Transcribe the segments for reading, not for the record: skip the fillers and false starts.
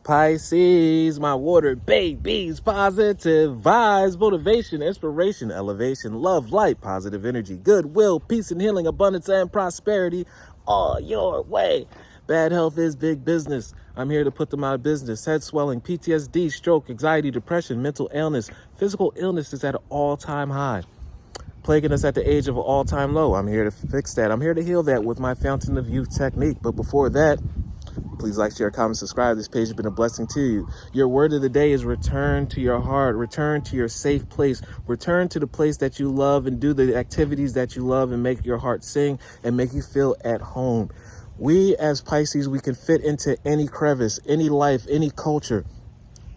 Pisces, my water babies, positive vibes, motivation, inspiration, elevation, love, light, positive energy, goodwill, peace and healing, abundance and prosperity all your way. Bad health is big business. I'm here to put them out of business. Head swelling, PTSD, stroke, anxiety, depression, mental illness, physical illness is at an all-time high, plaguing us at the age of an all-time low. I'm here to fix that. I'm here to heal that with my Fountain of Youth technique. But before that, please like, share, comment, subscribe. This page has been a blessing to you. Your word of the day is return to your heart. Return to your safe place. Return to the place that you love and do the activities that you love and make your heart sing and make you feel at home. We as Pisces, we can fit into any crevice, any life, any culture.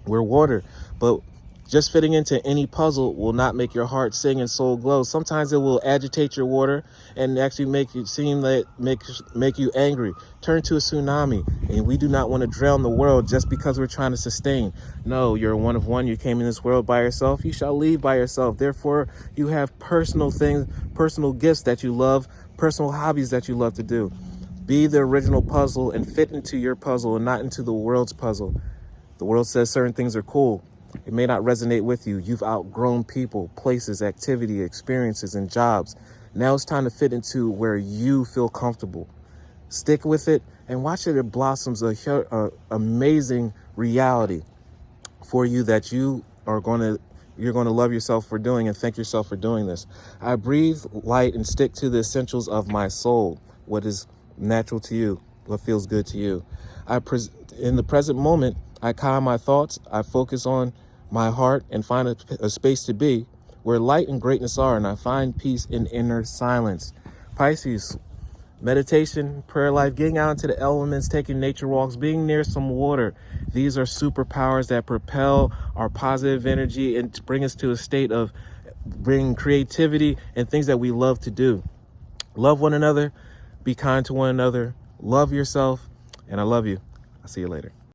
We're water, but just fitting into any puzzle will not make your heart sing and soul glow. Sometimes it will agitate your water and actually make you seem like make you angry. Turn to a tsunami. And we do not want to drown the world just because we're trying to sustain. No, you're one of one. You came in this world by yourself. You shall leave by yourself. Therefore, you have personal things, personal gifts that you love, personal hobbies that you love to do. Be the original puzzle and fit into your puzzle and not into the world's puzzle. The world says certain things are cool. It may not resonate with you. You've outgrown people, places, activity, experiences, and jobs. Now it's time to fit into where you feel comfortable. Stick with it and watch it blossoms a amazing reality for you that you're going to love yourself for doing and thank yourself for doing this. I breathe light and stick to the essentials of my soul. What is natural to you? What feels good to you? In the present moment, I calm my thoughts, I focus on my heart and find a space to be where light and greatness are, and I find peace in inner silence. Pisces, meditation, prayer life, getting out into the elements, taking nature walks, being near some water. These are superpowers that propel our positive energy and bring us to a state of bringing creativity and things that we love to do. Love one another, be kind to one another, love yourself, and I love you. I'll see you later.